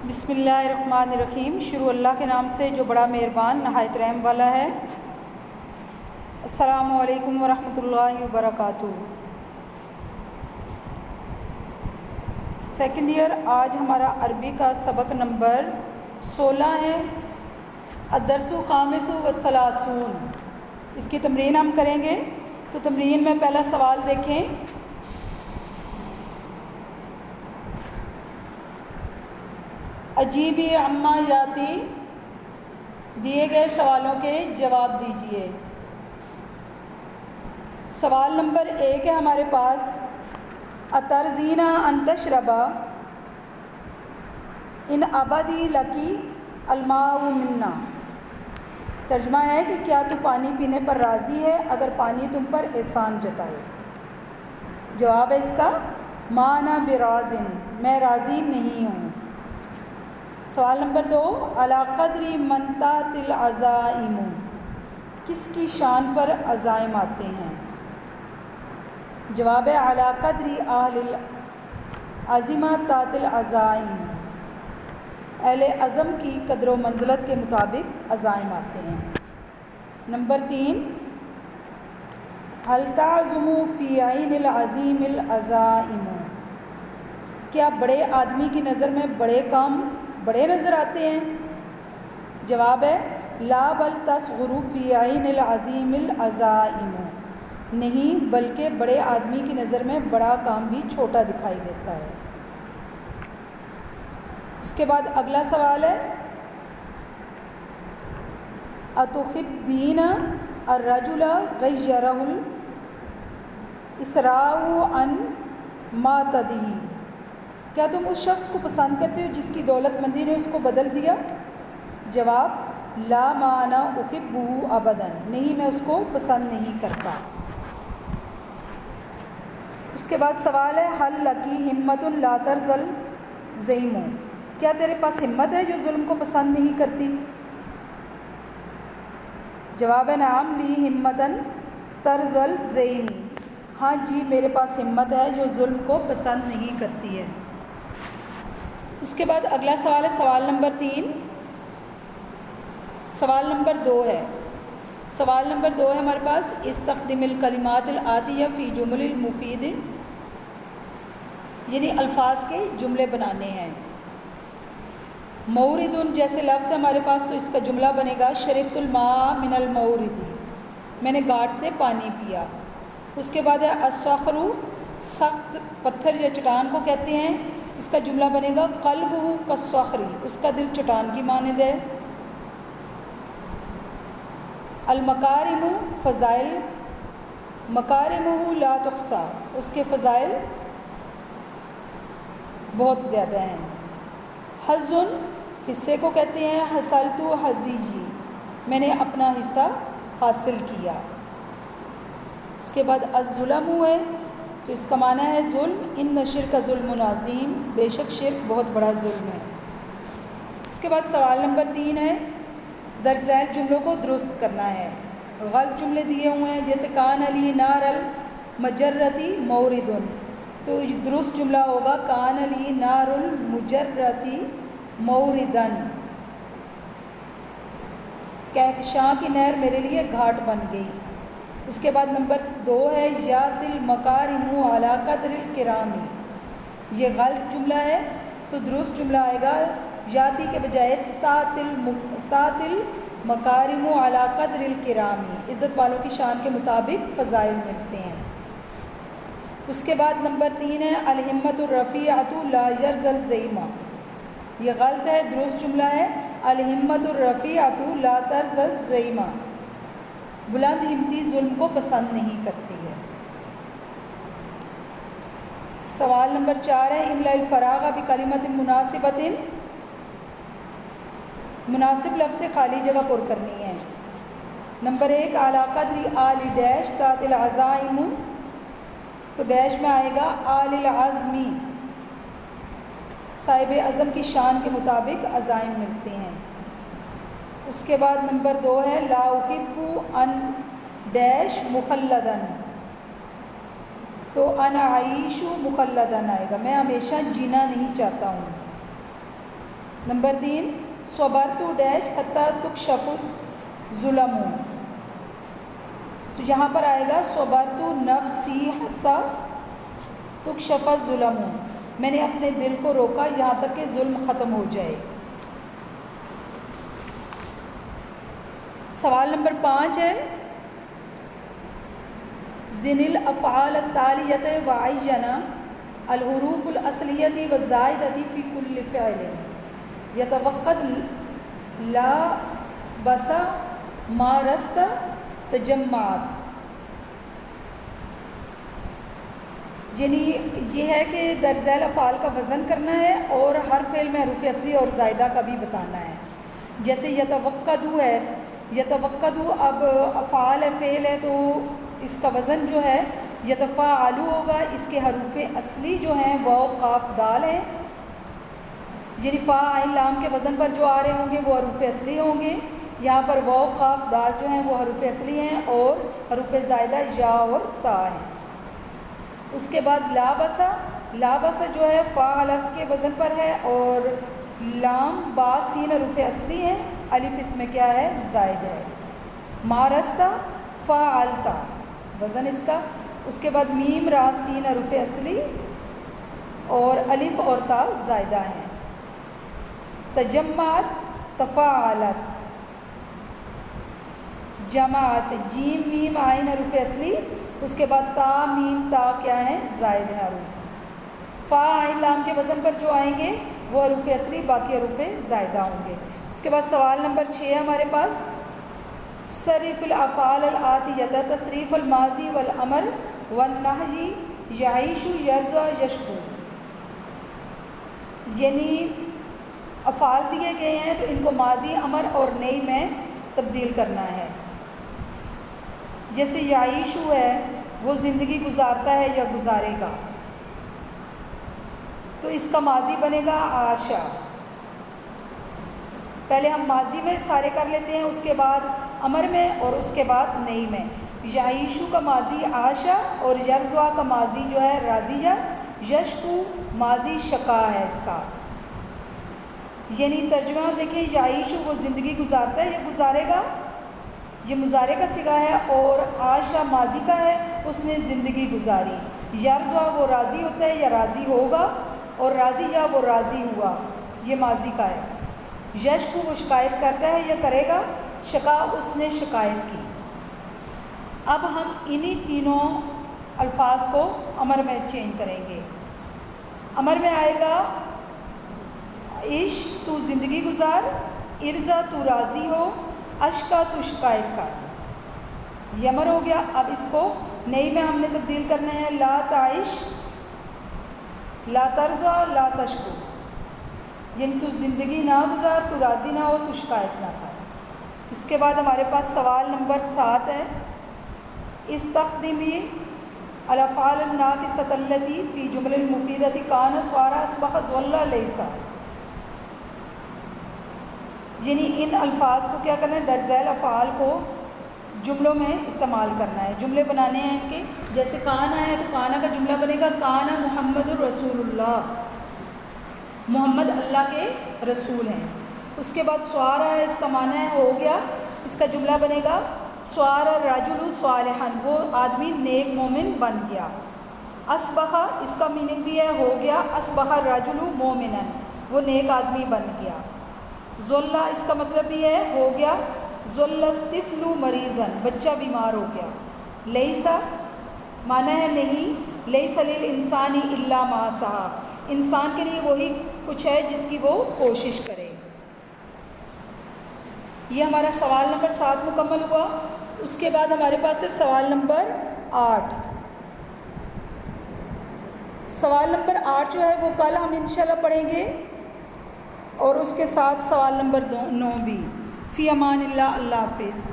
بسم اللہ الرحمن الرحیم۔ شروع اللہ کے نام سے جو بڑا مہربان نہایت رحم والا ہے۔ السلام علیکم ورحمۃ اللہ وبرکاتہ۔ سیکنڈ ایئر، آج ہمارا عربی کا سبق نمبر 16 ہے، الدرس الخامس والثلاثون۔ اس کی تمرین ہم کریں گے۔ تو تمرین میں پہلا سوال دیکھیں۔ عجیبی عما یاتی، دیے گئے سوالوں کے جواب دیجیے۔ سوال نمبر 1 ہے ہمارے پاس، اترزینا ان تشربا ان ابدی لکی الماء منا۔ ترجمہ ہے کہ کیا تو پانی پینے پر راضی ہے اگر پانی تم پر احسان جتائے؟ جواب ہے اس کا، ما انا برازن، میں راضی نہیں ہوں۔ سوال نمبر 2، علی قدر من تأتی العزائم، کس کی شان پر عزائم آتے ہیں؟ جواب ہے علی قدر اہل العزمہ تأتی العزائم، اہل عزم کی قدر و منزلت کے مطابق عزائم آتے ہیں۔ نمبر 3، هل تعظم فی عین العظیم العزائم، کیا بڑے آدمی کی نظر میں بڑے کام بڑے نظر آتے ہیں؟ جواب ہے لا بل تصغر فی عین العظیم العزائم، نہیں بلکہ بڑے آدمی کی نظر میں بڑا کام بھی چھوٹا دکھائی دیتا ہے۔ اس کے بعد اگلا سوال ہے، اتحبین الرجل غیرہ الاسراء عن ما تدعی، کیا تم اس شخص کو پسند کرتے ہو جس کی دولت مندی نے اس کو بدل دیا؟ جواب لا ما انا احبہ ابدا، نہیں میں اس کو پسند نہیں کرتا۔ اس کے بعد سوال ہے، حل لکی ہمت لا ترزل زیم، کیا تیرے پاس ہمت ہے جو ظلم کو پسند نہیں کرتی؟ جواب ہے نعم لی ہمتن ترزل زیمی، ہاں جی میرے پاس ہمت ہے جو ظلم کو پسند نہیں کرتی ہے۔ اس کے بعد اگلا سوال ہے، سوال نمبر 3، سوال نمبر 2 ہے۔ سوال نمبر 2 ہے ہمارے پاس، استخدم الکلمات الآتیہ فی جمل المفید، یعنی الفاظ کے جملے بنانے ہیں۔ مورد جیسے لفظ ہے ہمارے پاس تو اس کا جملہ بنے گا شربت الماء من المورد، میں نے گھاٹ سے پانی پیا۔ اس کے بعد ہے الصخر، سخت پتھر یا چٹان کو کہتے ہیں، اس کا جملہ بنے گا قلبہ کالصخر، اس کا دل چٹان کی مانند ہے۔ المکارم فضائل، مکارمہ لا تحصی، اس کے فضائل بہت زیادہ ہیں۔ حظ، حصے کو کہتے ہیں، حصلت حظی، میں نے اپنا حصہ حاصل کیا۔ اس کے بعد الظلم ہے تو اس کا معنی ہے ظلم، ان شرک ظلم عظیم، بے شک شرک بہت بڑا ظلم ہے۔ اس کے بعد سوال نمبر 3 ہے، درج ذیل جملوں کو درست کرنا ہے۔ غلط جملے دیے ہوئے ہیں جیسے کان علی نار المجرتی مورد، تو درست جملہ ہوگا کان علی نار المجرتی موردن، کہکشاں کی نہر میرے لیے گھاٹ بن گئی۔ اس کے بعد نمبر 2 ہے، یات المکارم علی قدر الکرام، یہ غلط جملہ ہے تو درست جملہ آئے گا یاتی کے بجائے تات المکارم علی قدر الکرام، عزت والوں کی شان کے مطابق فضائل ملتے ہیں۔ اس کے بعد نمبر 3 ہے، الہمت الرفیعۃ لا یرزل زیما، یہ غلط ہے، درست جملہ ہے الہمت الرفیعۃ لا ترزل زیما، بلند ہمتی ظلم کو پسند نہیں کرتی ہے۔ سوال نمبر 4 ہے، املا الفراغ بکلمۃ مناسبۃ، مناسب لفظ سے خالی جگہ پر کرنی ہے۔ نمبر 1، اعلیٰ قدر آل ڈیش تات العزائم، تو ڈیش میں آئے گا آل العزمی، صاحب عزم کی شان کے مطابق عزائم ملتے ہیں۔ اس کے بعد نمبر 2 ہے، لا احب ان ڈیش مخلدن، تو انا عیش مخلدن آئے گا، میں ہمیشہ جینا نہیں چاہتا ہوں۔ نمبر 3 صبرت ڈیش حتی تکشف الظلم، تو یہاں پر آئے گا صبرت نفسی حتی تکشف الظلم، میں نے اپنے دل کو روکا یہاں تک کہ ظلم ختم ہو جائے۔ سوال نمبر 5 ہے ذن الافعال التالیۃ وعین الحروف الاصلیۃ والزائدۃ فی کل فعل یتوقد لا بس مارست تجمعات، یعنی یہ ہے کہ درج ذیل افعال کا وزن کرنا ہے اور ہر فعل میں حروف اصلی اور زائدہ کا بھی بتانا ہے۔ جیسے یتوقدو ہے، یتوقدو اب افعال فعل ہے تو اس کا وزن جو ہے یتفاعلو ہوگا، اس کے حروف اصلی جو ہیں واو قاف دال ہیں، یعنی فا عین لام کے وزن پر جو آ رہے ہوں گے وہ حروف اصلی ہوں گے، یہاں پر واو قاف دال جو ہیں وہ حروف اصلی ہیں اور حروف زائدہ یا اور تا ہیں۔ اس کے بعد لابسا، لابسا جو ہے فا الگ کے وزن پر ہے اور لام با سین حروف اصلی ہیں، الف اس میں کیا ہے زائد ہے۔ مارستا فعلتا وزن اس کا، اس کے بعد میم را سین حروف اصلی اور الف اور تا زائدہ ہیں۔ تجمعت تفاعلت، جمع سے جیم میم عین حروف اصلی، اس کے بعد تا میم تا کیا ہیں زائد ہیں حروف، فا عین لام کے وزن پر جو آئیں گے وہ حروف اصلی باقی حروف زائدہ ہوں گے۔ اس کے بعد سوال نمبر 6 ہمارے پاس صرف الافعال الآتیۃ تصریف الماضی والامر والنہی یعیش یرضی یشکو، یعنی افعال دیے گئے ہیں تو ان کو ماضی امر اور نئی میں تبدیل کرنا ہے۔ جیسے یعیشو ہے وہ زندگی گزارتا ہے یا گزارے گا، تو اس کا ماضی بنے گا عاشا، پہلے ہم ماضی میں سارے کر لیتے ہیں، اس کے بعد امر میں اور اس کے بعد نئی میں۔ یعیشو کا ماضی عاشا اور یرزوا کا ماضی جو ہے راضیہ، یشکو ماضی شقا ہے اس کا، یعنی ترجمہ دیکھیں یعیشو وہ زندگی گزارتا ہے یا گزارے گا، یہ مضارع کا صیغہ ہے، اور عاشا ماضی کا ہے اس نے زندگی گزاری، یرزوا وہ راضی ہوتا ہے یا راضی ہوگا، اور راضیہ وہ راضی ہوا یہ ماضی کا ہے۔ یشکو وہ شکایت کرتا ہے یا کرے گا، شکا اس نے شکایت کی۔ اب ہم انہی تینوں الفاظ کو امر میں چینج کریں گے۔ امر میں آئے گا عش تو زندگی گزار، ارزا تو راضی ہو، اشکا تو شکایت کر، یہ امر ہو گیا۔ اب اس کو نئی میں ہم نے تبدیل کرنا ہے، لا تعش لا ترضا لا تشکو، یعنی تو زندگی نہ گزار، تو راضی نہ ہو، تو شکایت نہ کر۔ اس کے بعد ہمارے پاس سوال نمبر 7 ہے استخدمی الافعال الناقصۃ التی فی جمل المفیدۃ کان صار اصبح ظل لیسا، یعنی ان الفاظ کو کیا کرنا ہے درج ذیل افعال کو جملوں میں استعمال کرنا ہے، جملے بنانے ہیں ان کے۔ جیسے کانا ہے تو کانا کا جملہ بنے گا کانا محمد الرسول اللہ، محمد اللہ کے رسول ہیں۔ اس کے بعد سوارا ہے، اس کا معنی ہے ہو گیا، اس کا جملہ بنے گا سوار الرجل صالحا، وہ آدمی نیک مومن بن گیا۔ اصبح اس کا میننگ بھی ہے ہو گیا، اصبح الرجل مومنا، وہ نیک آدمی بن گیا۔ ظلہ اس کا مطلب بھی ہے ہو گیا، ظل الطفل مریضا، بچہ بیمار ہو گیا۔ لیسا معنی ہے نہیں، لیس للانسان الا ما سعی، انسان کے لیے وہی کچھ ہے جس کی وہ کوشش کرے۔ یہ ہمارا سوال نمبر 7 مکمل ہوا۔ اس کے بعد ہمارے پاس ہے سوال نمبر 8۔ سوال نمبر 8 جو ہے وہ کل ہم انشاءاللہ پڑھیں گے، اور اس کے ساتھ سوال نمبر 9 بھی۔ فی امان اللہ، اللہ حافظ۔